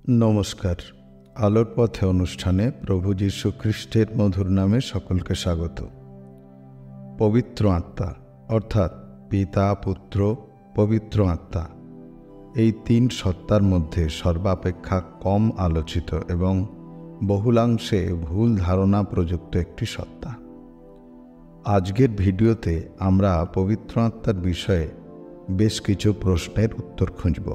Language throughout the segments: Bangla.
নমস্কার। আলোর পথে অনুষ্ঠানে প্রভু যীশু খ্রিস্টের মধুর নামে সকলকে স্বাগত। পবিত্র আত্মা অর্থাৎ পিতা, পুত্র, পবিত্র আত্মা, এই তিন সত্তার মধ্যে সর্বাপেক্ষা কম আলোচিত এবং বহুলাংশে ভুল ধারণা প্রযুক্ত একটি সত্তা। আজকের ভিডিওতে আমরা পবিত্র আত্মার বিষয়ে বেশ কিছু প্রশ্নের উত্তর খুঁজব।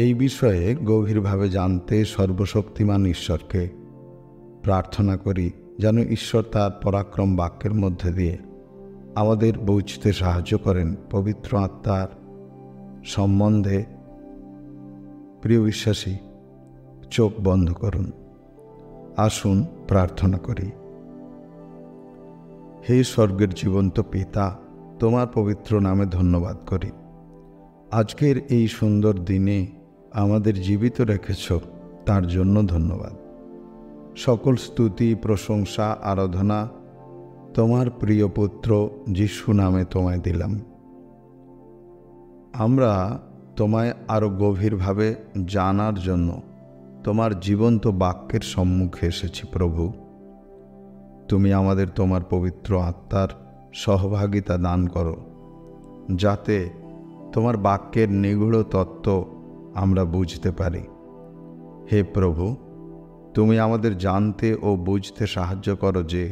এই বিষয়ে গভীরভাবে জানতে সর্বশক্তিমান ঈশ্বরকে প্রার্থনা করি যেন ঈশ্বর তার পরাক্রম বাক্যের মধ্যে দিয়ে আমাদের বুঝতে সাহায্য করেন। পবিত্র আত্মার সম্বন্ধে প্রিয় বিশ্বাসী, চোখ বন্ধ করুন, আসুন প্রার্থনা করি। হে স্বর্গের জীবন্ত পিতা, তোমার পবিত্র নামে ধন্যবাদ করি। আজকের এই সুন্দর দিনে আমাদের জীবিত রেখেছ, তার জন্য ধন্যবাদ। সকল স্তুতি, প্রশংসা, আরাধনা তোমার প্রিয় পুত্র যিশু নামে তোমায় দিলাম। আমরা তোমায় আরও গভীরভাবে জানার জন্য তোমার জীবন্ত বাক্যের সম্মুখে এসেছি। প্রভু, তুমি আমাদের তোমার পবিত্র আত্মার সহভাগিতা দান করো, যাতে তোমার বাক্যের নিগূঢ় তত্ত্ব আমরা বুঝতে পারি। হে প্রভু, তুমি আমাদের জানতে ও বুঝতে সাহায্য করো যে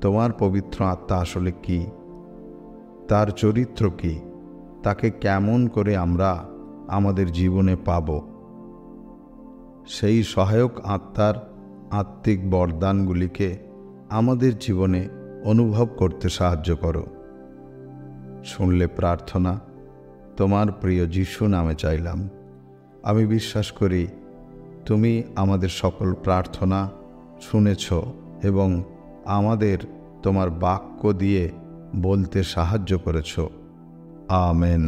তোমার পবিত্র আত্মা আসলে কি, তার চরিত্র কি, তাকে কেমন করে আমরা আমাদের জীবনে পাব। সেই সহায়ক আত্মার আত্মিক বরদানগুলিকে আমাদের জীবনে অনুভব করতে সাহায্য করো। শুনলে প্রার্থনা তোমার প্রিয় যিশু নামে চাইলাম। আমি বিশ্বাস করি তুমি আমাদের সকল প্রার্থনা শুনেছ এবং আমাদের তোমার বাক্য দিয়ে বলতে সাহায্য করেছ। আমেন।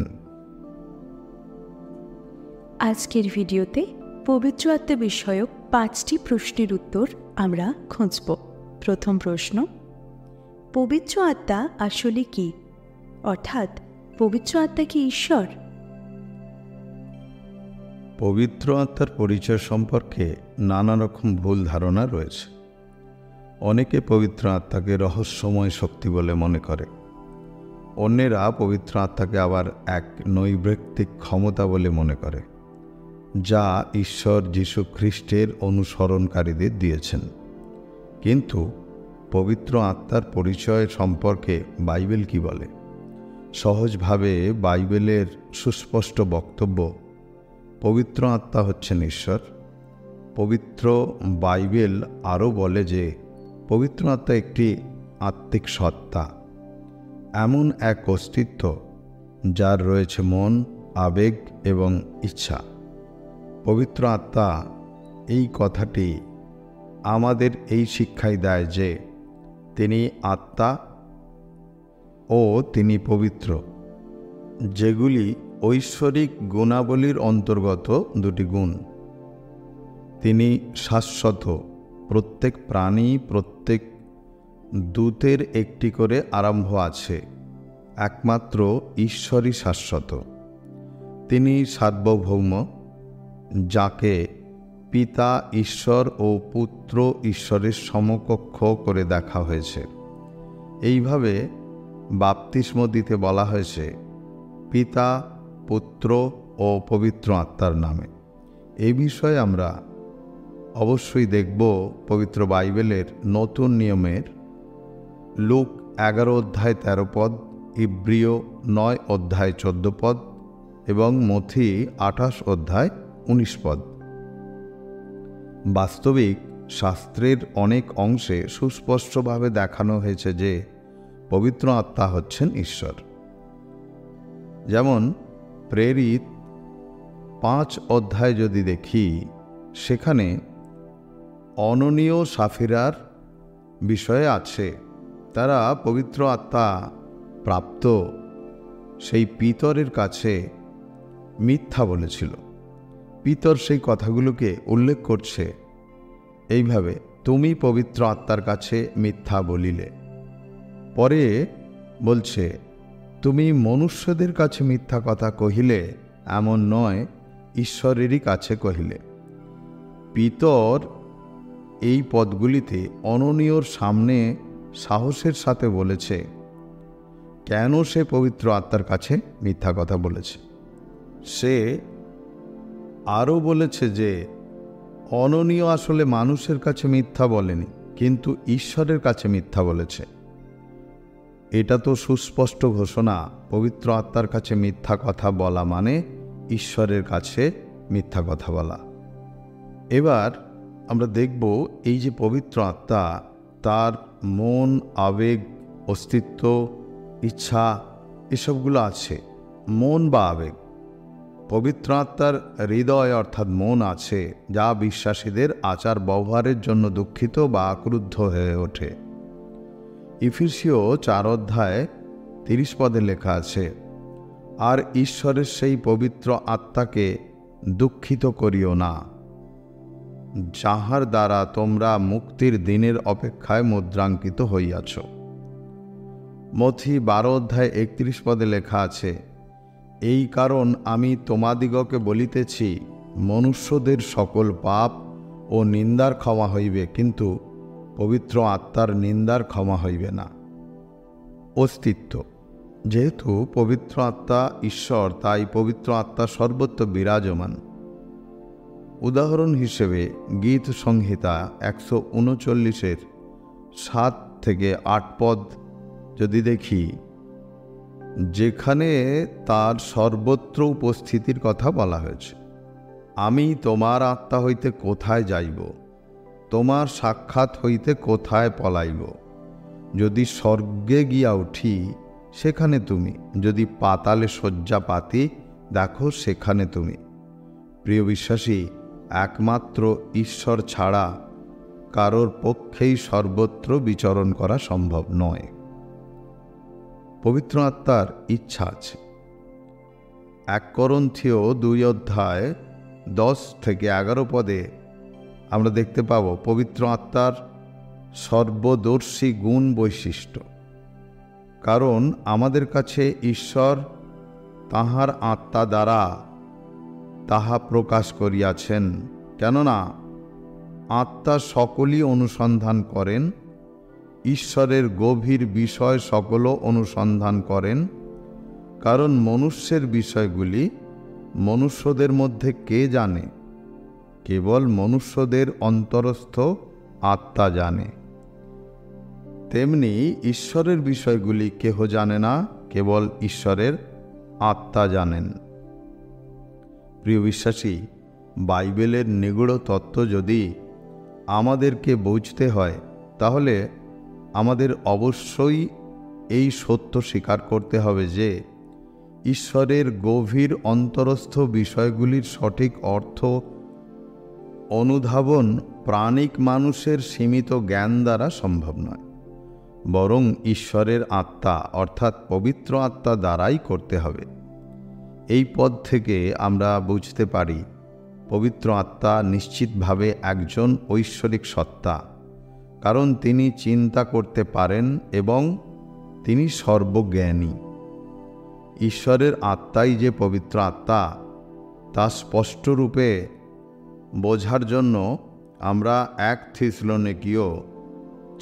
আজকের ভিডিওতে পবিত্র আত্মা বিষয়ক 5টি প্রশ্নের উত্তর আমরা খুঁজব। প্রথম প্রশ্ন, পবিত্র আত্মা আসলে কি? অর্থাৎ পবিত্র আত্মা কি ঈশ্বর? পবিত্র আত্মার পরিচয় সম্পর্কে নানা রকম ভুল ধারণা রয়েছে। অনেকে পবিত্র আত্মাকে রহস্যময় শক্তি বলে মনে করে। অন্যেরা পবিত্র আত্মাকে আবার এক নৈর্ব্যক্তিক ক্ষমতা বলে মনে করে, যা ঈশ্বর যীশু খ্রিস্টের অনুসরণকারীদের দিয়েছেন। কিন্তু পবিত্র আত্মার পরিচয় সম্পর্কে বাইবেল কি বলে? সহজভাবে বাইবেলের সুস্পষ্ট বক্তব্য, পবিত্র আত্মা হচ্ছেন ঈশ্বর। পবিত্র বাইবেল আরও বলে যে পবিত্র আত্মা একটি আত্মিক সত্তা, এমন এক অস্তিত্ব যার রয়েছে মন, আবেগ এবং ইচ্ছা। পবিত্র আত্মা এই কথাটি আমাদের এই শিক্ষাই দেয় যে তিনি আত্মা ও তিনি পবিত্র, যেগুলি ঐশ্বরিক গুণাবলীর অন্তর্গত দুটি গুণ। তিনি শাশ্বত। প্রত্যেক প্রাণী, প্রত্যেক দূতের একটি করে আরম্ভ আছে। একমাত্র ঈশ্বরই শাশ্বত। তিনি সার্বভৌম, যাকে পিতা ঈশ্বর ও পুত্র ঈশ্বরের সমকক্ষ করে দেখা হয়েছে। এইভাবে বাপ্তিস্ম দিতে বলা হয়েছে পিতা, পুত্র ও পবিত্র আত্মার নামে। এই বিষয়ে আমরা অবশ্যই দেখব পবিত্র বাইবেলের নতুন নিয়মের লুক 11 অধ্যায় 13 পদ, ইব্রিয় 9 অধ্যায় 14 পদ এবং মথি 28 অধ্যায় 19 পদ। বাস্তবিক শাস্ত্রের অনেক অংশে সুস্পষ্টভাবে দেখানো হয়েছে যে পবিত্র আত্মা হচ্ছেন ঈশ্বর। যেমন প্রেরিত 5 অধ্যায় যদি দেখি, সেখানে অননীয় সাফিরার বিষয়ে আছে। তারা পবিত্র আত্মা প্রাপ্ত সেই পিতরের কাছে মিথ্যা বলেছিল। পিতর সেই কথাগুলোকে উল্লেখ করছে এইভাবে, তুমি পবিত্র আত্মার কাছে মিথ্যা বলিলে। পরে বলছে, তুমি মনুষ্যদের কাছে মিথ্যা কথা কহিলে এমন নয়, ঈশ্বরেরই কাছে কহিলে। পিতর এই পদগুলিতে অননীয়র সামনে সাহসের সাথে বলেছে কেন সে পবিত্র আত্মার কাছে মিথ্যা কথা বলেছে। সে আরও বলেছে যে অননীয় আসলে মানুষের কাছে মিথ্যা বলেনি, কিন্তু ঈশ্বরের কাছে মিথ্যা বলেছে। এটা তো সুস্পষ্ট ঘোষণা, পবিত্র আত্মার কাছে মিথ্যা কথা বলা মানে ঈশ্বরের কাছে মিথ্যা কথা বলা। এবার আমরা দেখব এই যে পবিত্র আত্মা, তার মন, আবেগ, অস্তিত্ব, ইচ্ছা এসবগুলো আছে। মন বা আবেগ, পবিত্র আত্মার হৃদয় অর্থাৎ মন আছে, যা বিশ্বাসীদের আচার ব্যবহারের জন্য দুঃখিত বা ক্রুদ্ধ হয়ে ওঠে। ইফিসীয় 4 অধ্যায় 30 পদে লেখা আছে, আর ঈশ্বরের সেই পবিত্র আত্মাকে দুঃখিত করিও না, যাহার দ্বারা তোমরা মুক্তির দিনের অপেক্ষায় মুদ্রাঙ্কিত হইয়াছ। মথি 12 অধ্যায় 31 পদে লেখা আছে, এই কারণ আমি তোমাদিগকে বলিতেছি, মনুষ্যদের সকল পাপ ও নিন্দার ক্ষমা হইবে, কিন্তু পবিত্র আত্মার নিন্দার ক্ষমা হইবে না। অস্তিত্ব, যেহেতু পবিত্র আত্মা ঈশ্বর, তাই পবিত্র আত্মা সর্বত্র বিরাজমান। উদাহরণ হিসেবে গীত সংহিতা 139 7 থেকে 8 পদ যদি দেখি, যেখানে তার সর্বত্র উপস্থিতির কথা বলা হয়েছে। আমি তোমার আত্মা হইতে কোথায় যাইব, তোমার সাক্ষাৎ হইতে কোথায় পলাইব? যদি স্বর্গে গিয়া উঠি, সেখানে তুমি, যদি পাতালে শয্যা পাতি, দেখো সেখানে তুমি। প্রিয় বিশ্বাসী, একমাত্র ঈশ্বর ছাড়া কারোর পক্ষেই সর্বত্র বিচরণ করা সম্ভব নয়। পবিত্র আত্মার ইচ্ছা আছে। 1 করন্থীয় 2 অধ্যায় 10 থেকে 11 পদে আমরা দেখতে পাব পবিত্র আত্মার সর্বদর্শী গুণ বৈশিষ্ট্য। কারণ আমাদের কাছে ঈশ্বর তাঁহার আত্মা দ্বারা তাহা প্রকাশ করিয়াছেন। কেননা আত্মা সকলই অনুসন্ধান করেন, ঈশ্বরের গভীর বিষয় সকলও অনুসন্ধান করেন। কারণ মনুষ্যের বিষয়গুলি মনুষ্যদের মধ্যে কে জানে? কেবল মনুষ্যদের অন্তরস্থ আত্মা জানে। তেমনি ঈশ্বরের বিষয়গুলি কেহ জানে না, কেবল ঈশ্বরের আত্মা জানেন। প্রিয় বিশ্বাসী, বাইবেলের নিগূঢ় তত্ত্ব যদি আমাদেরকে বুঝতে হয়, তাহলে আমাদের অবশ্যই এই সত্য স্বীকার করতে হবে যে ঈশ্বরের গভীর অন্তরস্থ বিষয়গুলির সঠিক অর্থ অনুধাবন প্রাণিক মানুষের সীমিত জ্ঞান দ্বারা সম্ভব নয়, বরং ঈশ্বরের আত্মা অর্থাৎ পবিত্র আত্মা দ্বারাই করতে হবে। এই পদ থেকে আমরা বুঝতে পারি পবিত্র আত্মা নিশ্চিতভাবে একজন ঐশ্বরিক সত্তা, কারণ তিনি চিন্তা করতে পারেন এবং তিনি সর্বজ্ঞানী। ঈশ্বরের আত্মাই যে পবিত্র আত্মা, তা স্পষ্টরূপে বোঝার জন্য আমরা 1 থেসলোনিকীয়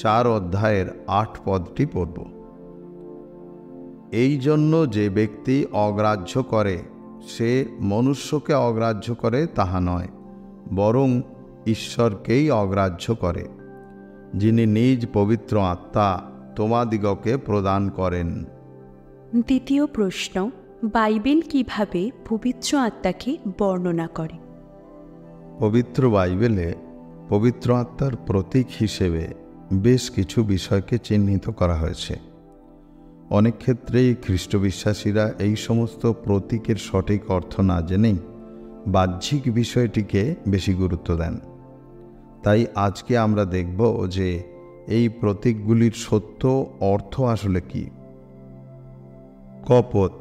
4 অধ্যায়ের 8 পদটি পড়ব। এই জন্য যে ব্যক্তি অগ্রাহ্য করে, সে মনুষ্যকে অগ্রাহ্য করে তাহা নয়, বরং ঈশ্বরকেই অগ্রাহ্য করে, যিনি নিজ পবিত্র আত্মা তোমাদিগকে প্রদান করেন। দ্বিতীয় প্রশ্ন, বাইবেল কিভাবে পবিত্র আত্মাকে বর্ণনা করে? পবিত্র বাইবেলে পবিত্র আত্মার প্রতীক হিসেবে বেশ কিছু বিষয়কে চিহ্নিত করা হয়েছে। অনেক ক্ষেত্রেই খ্রিস্ট বিশ্বাসীরা এই সমস্ত প্রতীকের সঠিক অর্থ না জেনেই বাহ্যিক বিষয়টিকে বেশি গুরুত্ব দেন। তাই আজকে আমরা দেখব যে এই প্রতীকগুলির সত্য অর্থ আসলে কি। কপোত,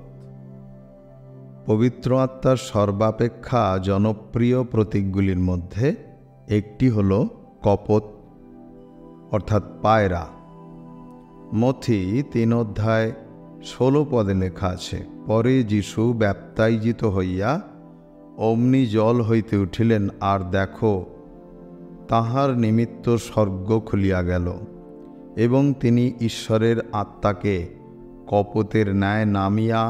পবিত্র আত্মার সর্বাপেক্ষা জনপ্রিয় প্রতীকগুলির মধ্যে একটি হল কপোত অর্থাৎ পায়রা। মথি 3 অধ্যায় 16 পদে লেখা আছে, পরে যিশু ব্যাপ্তাইজিত হইয়া অমনি জল হইতে উঠিলেন, আর দেখো, তাহার নিমিত্ত স্বর্গ খুলিয়া গেল, এবং তিনি ঈশ্বরের আত্মাকে কপোতের ন্যায় নামিয়া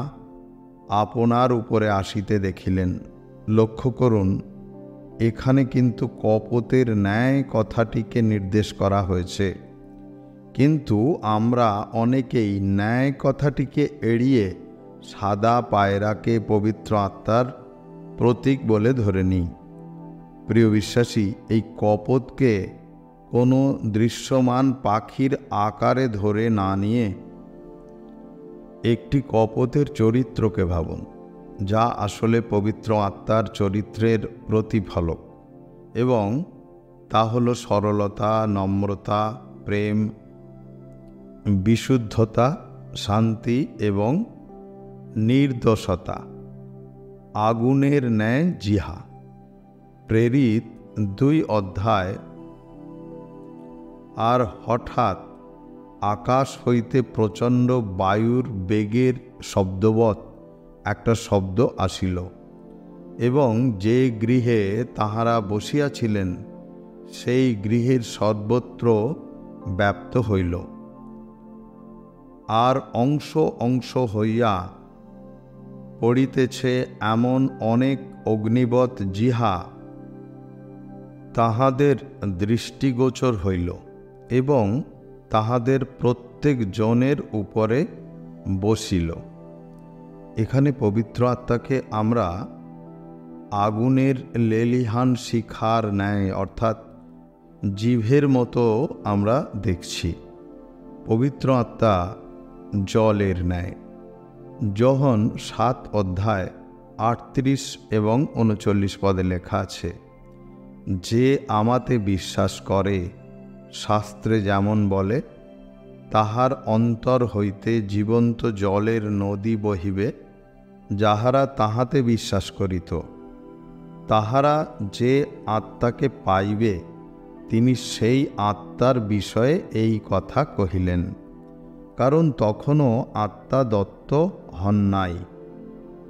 আপনার উপরে আসিতে দেখিলেন। লক্ষ্য করুন, এখানে কিন্তু কপোতের ন্যায় কথাটিকে নির্দেশ করা হয়েছে, কিন্তু আমরা অনেকেই ন্যায় কথাটিকে এড়িয়ে সাদা পায়রাকে পবিত্র আত্মার প্রতীক বলে ধরে নিই। প্রিয় বিশ্বাসী, এই কপোতকে কোনো দৃশ্যমান পাখির আকারে ধরে না নিয়ে একটি কপোতের চরিত্রকে ভাবুন, যা আসলে পবিত্র আত্মার চরিত্রের প্রতিফলক, এবং তা হল সরলতা, নম্রতা, প্রেম, বিশুদ্ধতা, শান্তি এবং নির্দোষতা। আগুনের ন্যায় জিহা। প্রেরিত 2 অধ্যায়। আর হঠাৎ আকাশ হইতে প্রচণ্ড বায়ুর বেগের শব্দবৎ একটা শব্দ আসিল, এবং যে গৃহে তাহারা বসিয়াছিলেন সেই গৃহের সর্বত্র ব্যাপ্ত হইল। আর অংশ অংশ হইয়া পড়িতেছে এমন অনেক অগ্নিবৎ জিহা তাহাদের দৃষ্টিগোচর হইল, এবং তাহাদের প্রত্যেক জনের উপরে বসিল। এখানে পবিত্র আত্মাকে আমরা আগুনের লেলিহান শিখার ন্যায়, অর্থাৎ জিভের মতো আমরা দেখছি। পবিত্র আত্মা জলের ন্যায়। যোহন 7 অধ্যায় 38 এবং 39 পদে লেখা আছে, যে আমাতে বিশ্বাস করে, শাস্ত্রে যেমন বলে, তাহার অন্তর হইতে জীবন্ত জলের নদী বহিবে। যাহারা তাহাতে বিশ্বাস করিত, তাহারা যে আত্মাকে পাইবে, তিনি সেই আত্মার বিষয়ে এই কথা কহিলেন, কারণ তখনও আত্মা দত্ত হন নাই,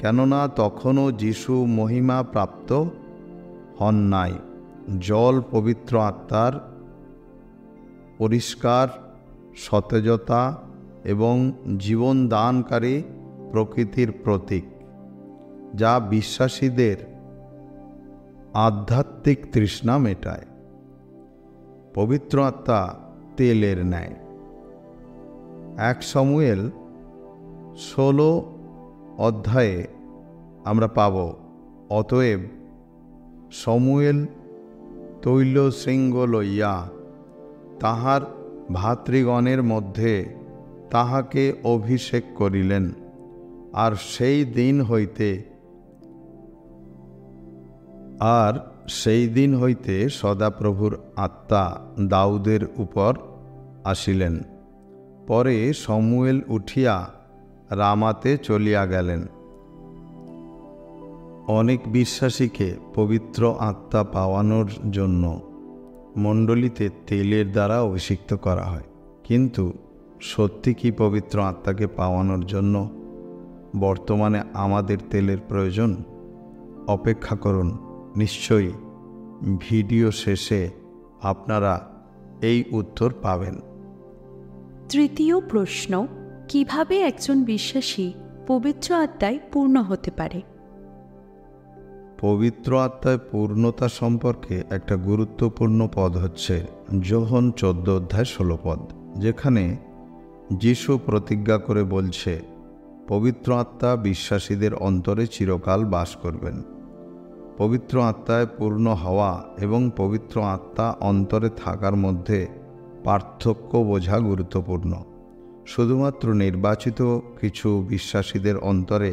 কেননা তখনও যীশু মহিমা প্রাপ্ত হন নাই। জল পবিত্র আত্মার পরিষ্কার, সতেজতা এবং জীবন দানকারী প্রকৃতির প্রতীক, যা বিশ্বাসীদের আধ্যাত্মিক তৃষ্ণা মেটায়। পবিত্র আত্মা তেলের ন্যায়। 1 শমূয়েল 16 অধ্যায়ে আমরা পাব, অতএব শমূয়েল তৈল শৃঙ্গ লইয়া তাহার ভাতৃগণের মধ্যে তাহাকে অভিষেক করিলেন। আর সেই দিন হইতে সদাপ্রভুর আত্মা দাউদের উপর আসিলেন। পরে শমূয়েল উঠিয়া রামাতে চলিয়া গেলেন। অনেক বিশ্বাসীকে পবিত্র আত্মা পাওয়ানোর জন্য মণ্ডলীতে তেলের দ্বারা অভিষিক্ত করা হয়, কিন্তু সত্যি কি পবিত্র আত্মাকে পাওয়ানোর জন্য বর্তমানে আমাদের তেলের প্রয়োজন? অপেক্ষা করুন, নিশ্চয়ই ভিডিও শেষে আপনারা এই উত্তর পাবেন। তৃতীয় প্রশ্ন, কিভাবে একজন বিশ্বাসী পবিত্র আত্মায় পূর্ণ হতে পারে? পবিত্র আত্মায় পূর্ণতা সম্পর্কে একটা গুরুত্বপূর্ণ পদ হচ্ছে যোহন 14 অধ্যায় 16 পদ, যেখানে যীশু প্রতিজ্ঞা করে বলছে, পবিত্র আত্মা বিশ্বাসীদের অন্তরে চিরকাল বাস করবেন। পবিত্র আত্মায় পূর্ণ হওয়া এবং পবিত্র আত্মা অন্তরে থাকার মধ্যে পার্থক্য বোঝা গুরুত্বপূর্ণ। শুধুমাত্র নির্বাচিত কিছু বিশ্বাসীদের অন্তরে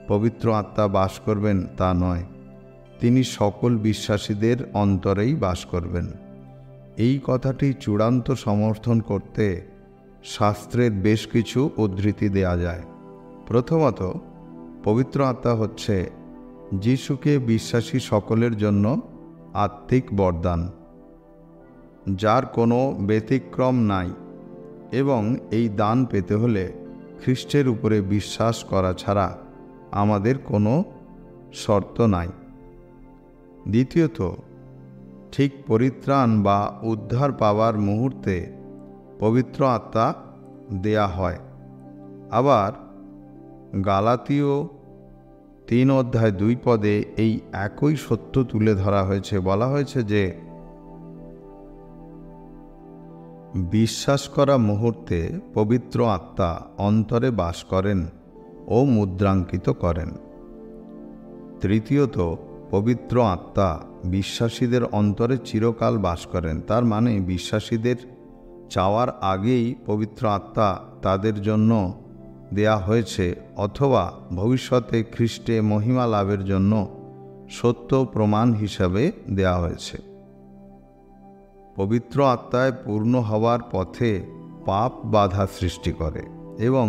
পবিত্র আত্মা বাস করবেন তা নয়, তিনি সকল বিশ্বাসীদের অন্তরেই বাস করবেন। এই কথাটি চূড়ান্ত সমর্থন করতে শাস্ত্রের বেশ কিছু উদ্ধৃতি দেয়া যায়। প্রথমত, পবিত্র আত্মা হচ্ছে যিশুকে বিশ্বাসী সকলের জন্য আত্মিক বরদান, যার কোনো ব্যতিক্রম নাই, এবং এই দান পেতে হলে খ্রিস্টের উপরে বিশ্বাস করা ছাড়া আমাদের কোনো শর্ত নাই। দ্বিতীয়ত, ঠিক পরিত্রাণ বা উদ্ধার পাওয়ার মুহূর্তে পবিত্র আত্মা দেয়া হয়। আবার গালাতীয় 3:2 এই একই সত্য তুলে ধরা হয়েছে। বলা হয়েছে যে বিশ্বাস করা মুহূর্তে পবিত্র আত্মা অন্তরে বাস করেন ও মুদ্রাঙ্কিত করেন। তৃতীয়ত, পবিত্র আত্মা বিশ্বাসীদের অন্তরে চিরকাল বাস করেন। তার মানে বিশ্বাসীদের চাওয়ার আগেই পবিত্র আত্মা তাদের জন্য দেয়া হয়েছে, অথবা ভবিষ্যতে খ্রিস্টে মহিমা লাভের জন্য সত্য প্রমাণ হিসাবে দেয়া হয়েছে। পবিত্র আত্মায় পূর্ণ হওয়ার পথে পাপ বাধা সৃষ্টি করে এবং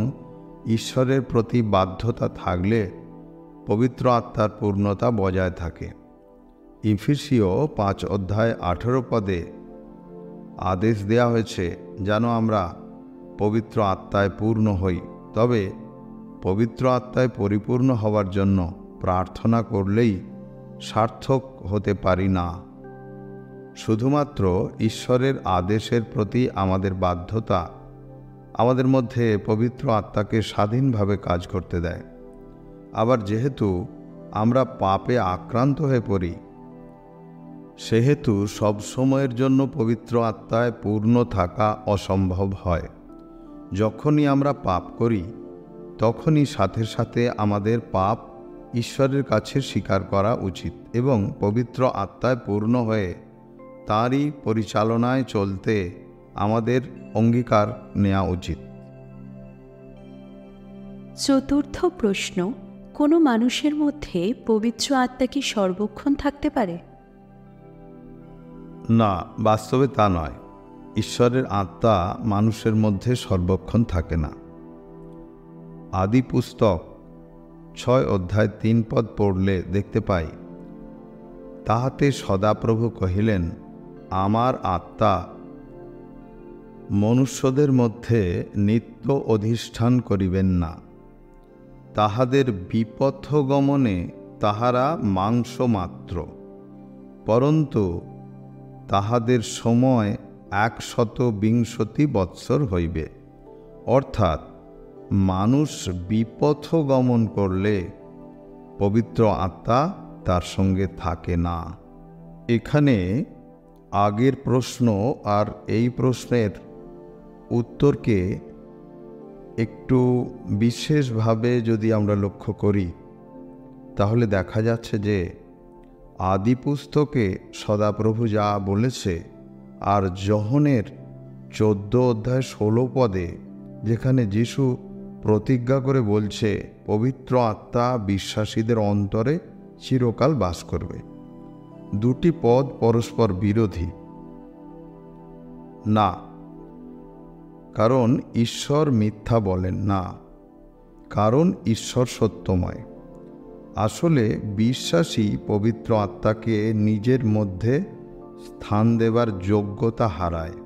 ঈশ্বরের প্রতি বাধ্যতা থাকলে পবিত্র আত্মার পূর্ণতা বজায় থাকে। ইফিসীয় 5:18 আদেশ দেয়া হয়েছে যেন আমরা পবিত্র আত্মায় পূর্ণ হই। তবে পবিত্র আত্মায় পরিপূর্ণ হওয়ার জন্য প্রার্থনা করলেই সার্থক হতে পারি না। শুধুমাত্র ঈশ্বরের আদেশের প্রতি আমাদের বাধ্যতা আমাদের মধ্যে পবিত্র আত্মাকে স্বাধীনভাবে কাজ করতে দেয়। আবার যেহেতু আমরা পাপে আক্রান্ত হয়ে পড়ি, সেহেতু সব সময়ের জন্য পবিত্র আত্মায় পূর্ণ থাকা অসম্ভব হয়। যখনই আমরা পাপ করি, তখনই সাথে সাথে আমাদের পাপ ঈশ্বরের কাছে স্বীকার করা উচিত এবং পবিত্র আত্মায় পূর্ণ হয়ে তাঁরই পরিচালনায় চলতে আমাদের অঙ্গীকার নেওয়া উচিত। চতুর্থ প্রশ্ন, কোনো মানুষের মধ্যে পবিত্র আত্মা কি সর্বক্ষণ থাকতে পারে? না, বাস্তবে তা নয়। ঈশ্বরের আত্মা মানুষের মধ্যে সর্বক্ষণ থাকে না। আদি পুস্তক 6:3 পড়লে দেখতে পাই, তাহাতে সদাপ্রভু কহিলেন, আমার আত্মা মনুষ্যদের মধ্যে নিত্য অধিষ্ঠান করিবেন না। তাহাদের বিপথগমনে তাহারা মাংস মাত্র, পরন্তু তাহাদের সময় 120 বৎসর হইবে। অর্থাৎ মানুষ বিপথগমন করলে পবিত্র আত্মা তার সঙ্গে থাকে না। এখানে আগের প্রশ্ন আর এই প্রশ্নের উত্তরকে একটু বিশেষভাবে যদি আমরা লক্ষ্য করি, তাহলে দেখা যাচ্ছে যে আদি পুস্তকে সদাপ্রভু যা বলেছে, আর যোহনের 14:16 যেখানে যিশু প্রতিজ্ঞা করে বলছে পবিত্র আত্মা বিশ্বাসীদের অন্তরে চিরকাল বাস করবে, দুটি পদ পরস্পর বিরোধী না। কারণ ঈশ্বর মিথ্যা বলেন না, কারণ ঈশ্বর সত্যময়। আসলে বিশ্বাসী পবিত্র আত্মাকে নিজের মধ্যে স্থান দেবার যোগ্যতা হারায়।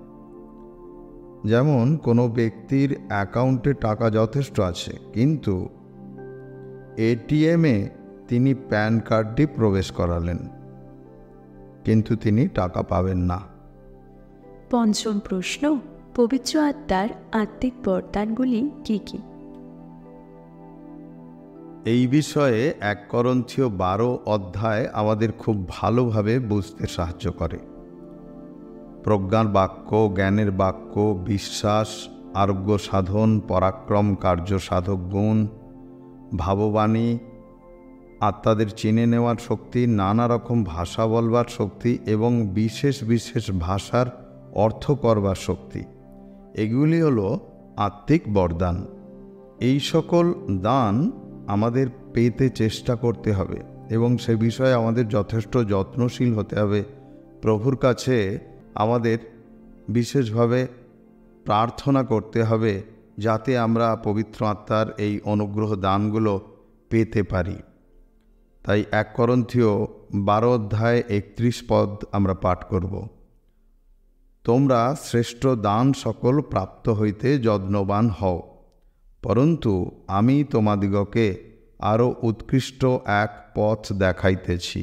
যেমন কোনো ব্যক্তির অ্যাকাউন্টে টাকা যথেষ্ট আছে, কিন্তু এটিএমে তিনি প্যান কার্ডটি প্রবেশ করালেন, কিন্তু তিনি টাকা পাবেন না। পঞ্চম প্রশ্ন, পবিত্র আত্মার আত্মিক বরদানগুলি কি কি? এই বিষয়ে 1 করন্থীয় 12 আমাদের খুব ভালোভাবে বুঝতে সাহায্য করে। প্রজ্ঞার বাক্য, জ্ঞানের বাক্য, বিশ্বাস, আরোগ্য সাধন, পরাক্রম, কার্য সাধক গুণ, ভাববাণী, আত্মাদের চিনে নেওয়ার শক্তি, নানা রকম ভাষা বলবার শক্তি এবং বিশেষ বিশেষ ভাষার অর্থ করবার শক্তি, এগুলি হলো আত্মিক বরদান। এই সকল দান আমাদের পেতে চেষ্টা করতে হবে এবং সে বিষয়ে আমাদের যথেষ্ট যত্নশীল হতে হবে। প্রভুর কাছে আমাদের বিশেষভাবে প্রার্থনা করতে হবে যাতে আমরা পবিত্র আত্মার এই অনুগ্রহ দানগুলো পেতে পারি। তাই 1 করন্থীয় 12:31 আমরা পাঠ করব। তোমরা শ্রেষ্ঠ দান সকল প্রাপ্ত হইতে যত্নবান হও, পরন্তু আমি তোমাদিগকে আরও উৎকৃষ্ট এক পথ দেখাইতেছি।